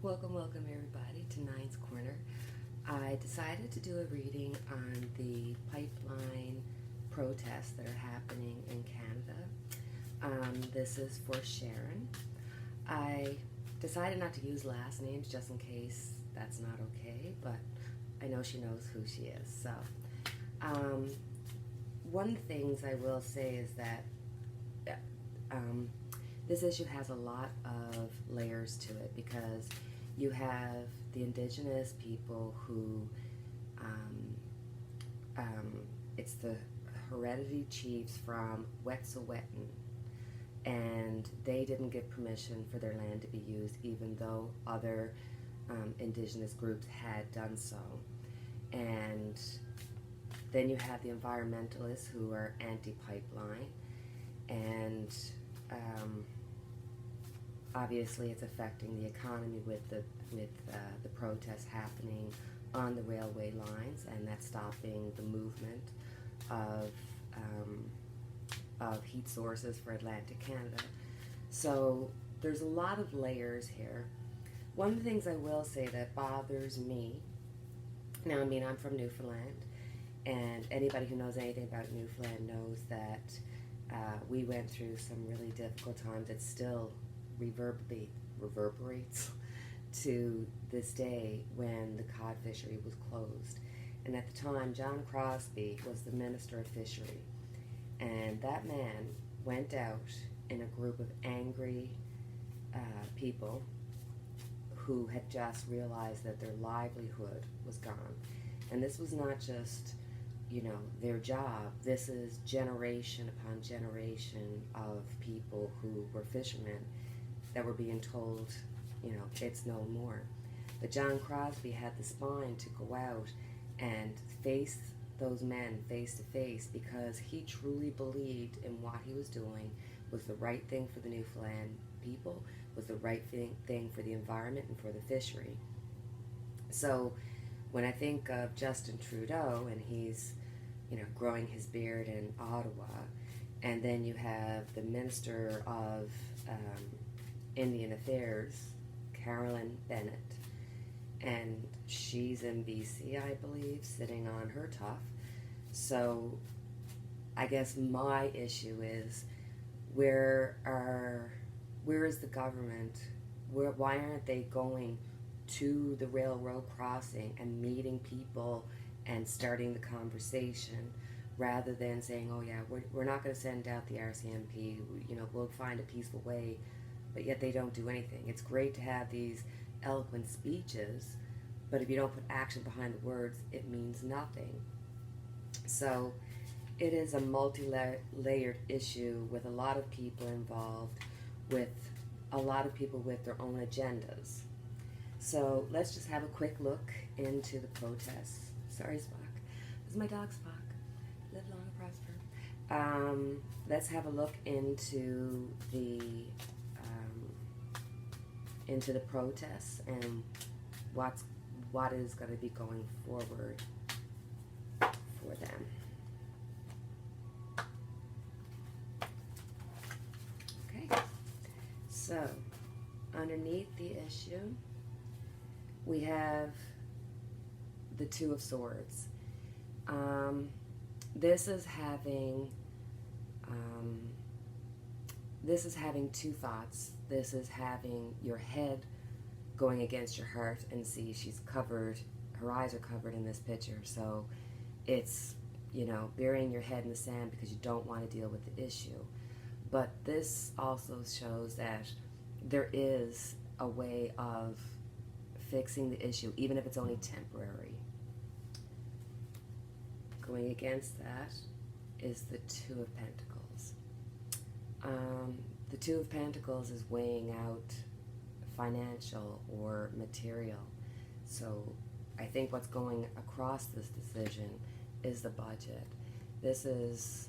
Welcome everybody to Nine's Corner. I decided to do a reading on the pipeline protests that are happening in Canada. This is for Sharon. I decided not to use last names just in case that's not okay, but I know she knows who she is. So, one of the things I will say is that this issue has a lot of layers to it because you have the indigenous people who, it's the heredity chiefs from Wet'suwet'en, and they didn't give permission for their land to be used even though other indigenous groups had done so. And then you have the environmentalists who are anti-pipeline, and obviously it's affecting the economy with the protests happening on the railway lines, and that's stopping the movement of heat sources for Atlantic Canada. So there's a lot of layers here. One of the things I will say that bothers me, now I mean I'm from Newfoundland, and anybody who knows anything about Newfoundland knows that we went through some really difficult times. It still reverberates to this day when the cod fishery was closed. And at the time, John Crosbie was the Minister of Fishery. And that man went out in a group of angry people who had just realized that their livelihood was gone. And this was not just, their job. This is generation upon generation of people who were fishermen that were being told, it's no more. But John Crosbie had the spine to go out and face those men face to face because he truly believed in what he was doing was the right thing for the Newfoundland people, was the right thing for the environment and for the fishery. So when I think of Justin Trudeau and he's, growing his beard in Ottawa, and then you have the Minister of Indian Affairs, Carolyn Bennett, and she's in BC, I believe, sitting on her tuff. So I guess my issue is where is the government? Why aren't they going to the railroad crossing and meeting people and starting the conversation rather than saying, oh yeah, we're not going to send out the RCMP, we'll find a peaceful way, but yet they don't do anything. It's great to have these eloquent speeches, but if you don't put action behind the words, it means nothing. So it is a multi-layered issue with a lot of people involved, with a lot of people with their own agendas. So let's just have a quick look into the protests. Sorry, Spock. This is my dog, Spock. Live long and prosper. Let's have a look into the protests and what is going to be going forward for them. Okay, so underneath the issue we have the Two of Swords. This is having two thoughts. This is having your head going against your heart, and see she's covered, her eyes are covered in this picture. So it's, burying your head in the sand because you don't want to deal with the issue. But this also shows that there is a way of fixing the issue, even if it's only temporary. Going against that is the Two of Pentacles. The Two of Pentacles is weighing out financial or material. So I think what's going across this decision is the budget. This is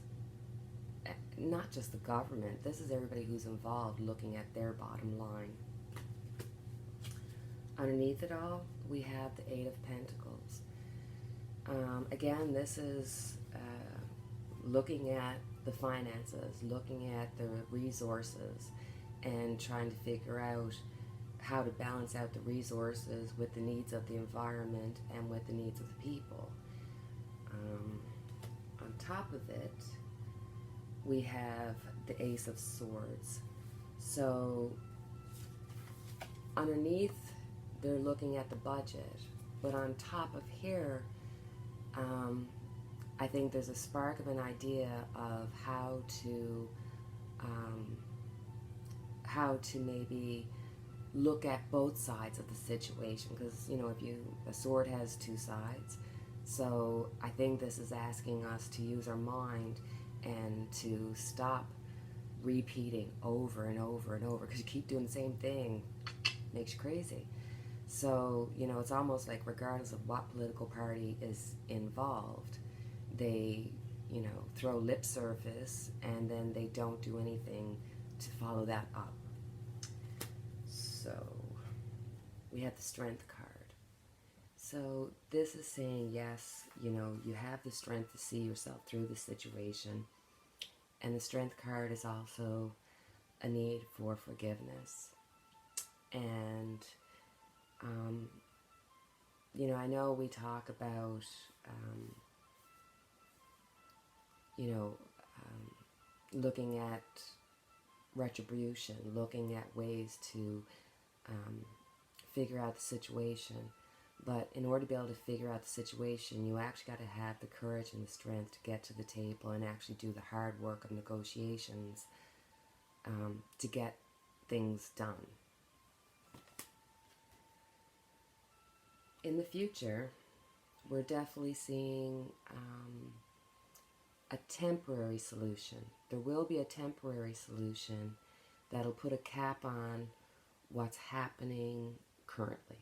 not just the government, this is everybody who's involved looking at their bottom line. Underneath it all, we have the Eight of Pentacles. Again, this is looking at the finances, looking at the resources, and trying to figure out how to balance out the resources with the needs of the environment and with the needs of the people. On top of it, we have the Ace of Swords. So underneath, they're looking at the budget, but on top of here, I think there's a spark of an idea of how to maybe look at both sides of the situation, because a sword has two sides. So I think this is asking us to use our mind and to stop repeating over and over and over, because you keep doing the same thing, makes you crazy. So it's almost like regardless of what political party is involved, they throw lip service and then they don't do anything to follow that up. So we have the Strength card. So this is saying, yes, you have the strength to see yourself through the situation. And the Strength card is also a need for forgiveness. And, I know we talk about, looking at retribution, looking at ways to figure out the situation. But in order to be able to figure out the situation, you actually got to have the courage and the strength to get to the table and actually do the hard work of negotiations to get things done. In the future, we're definitely seeing a temporary solution. There will be a temporary solution that'll put a cap on what's happening currently.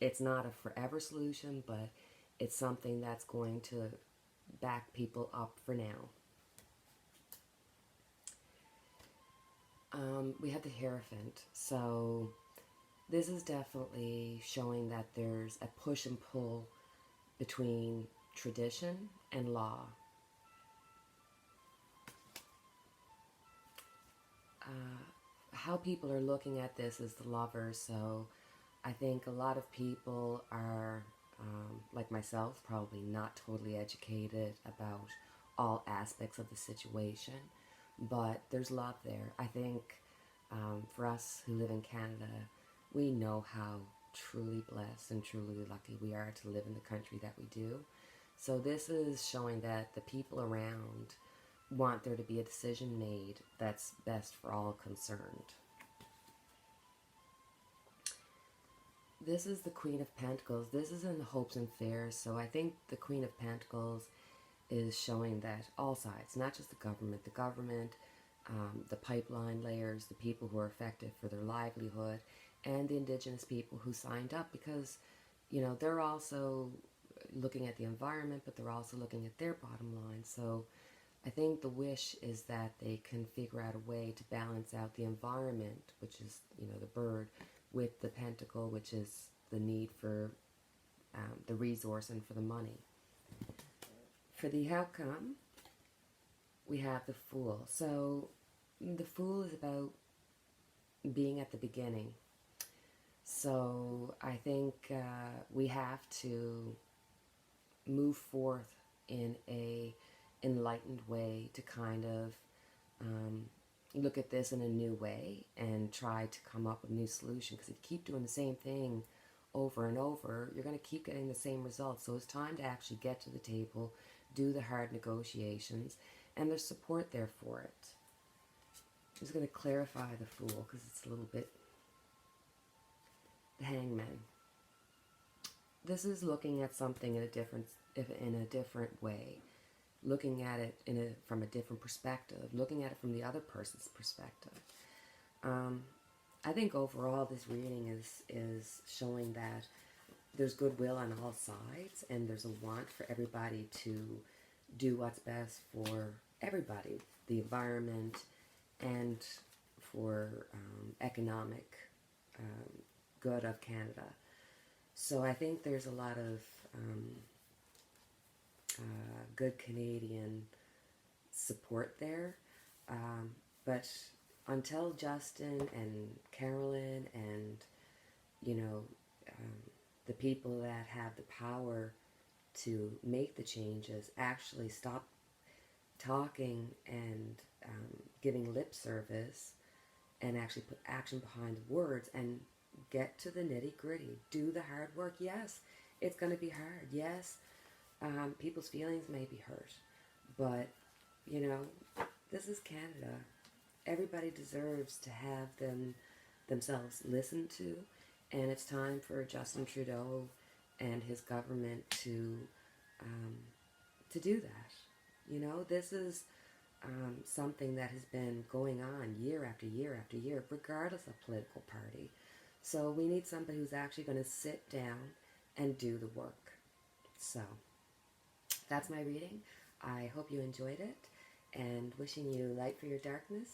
It's not a forever solution, but it's something that's going to back people up for now. We have the Ephant. So this is definitely showing that there's a push and pull between tradition and law. How people are looking at this is the Lovers. So I think a lot of people are, like myself, probably not totally educated about all aspects of the situation, but there's love there. I think for us who live in Canada, we know how truly blessed and truly lucky we are to live in the country that we do. So this is showing that the people around want there to be a decision made that's best for all concerned. This is the Queen of Pentacles. This is in the hopes and fears. So I think the Queen of Pentacles is showing that all sides, not just the government, the pipeline layers, the people who are affected for their livelihood, and the indigenous people who signed up, because they're also looking at the environment, but they're also looking at their bottom line. So I think the wish is that they can figure out a way to balance out the environment, which is the bird, with the pentacle, which is the need for the resource and for the money. For the outcome, we have the Fool. So the Fool is about being at the beginning. So I think we have to move forth in a enlightened way to kind of look at this in a new way and try to come up with a new solution, because if you keep doing the same thing over and over, you're going to keep getting the same results. So it's time to actually get to the table, do the hard negotiations, and there's support there for it. I'm just going to clarify the Fool because it's a little bit... The Hangman. This is looking at something in a different way. Looking at it from a different perspective, looking at it from the other person's perspective. I think overall this reading is showing that there's goodwill on all sides, and there's a want for everybody to do what's best for everybody, the environment, and for economic good of Canada. So I think there's a lot of good Canadian support there, but until Justin and Carolyn and you know, the people that have the power to make the changes actually stop talking and giving lip service and actually put action behind the words and get to the nitty gritty. Do the hard work. Yes, it's going to be hard. Yes, people's feelings may be hurt. But, you know, this is Canada. Everybody deserves to have themselves listened to. And it's time for Justin Trudeau and his government to do that. You know, this is something that has been going on year after year after year, regardless of political party. So we need somebody who's actually going to sit down and do the work. So that's my reading. I hope you enjoyed it, and wishing you light for your darkness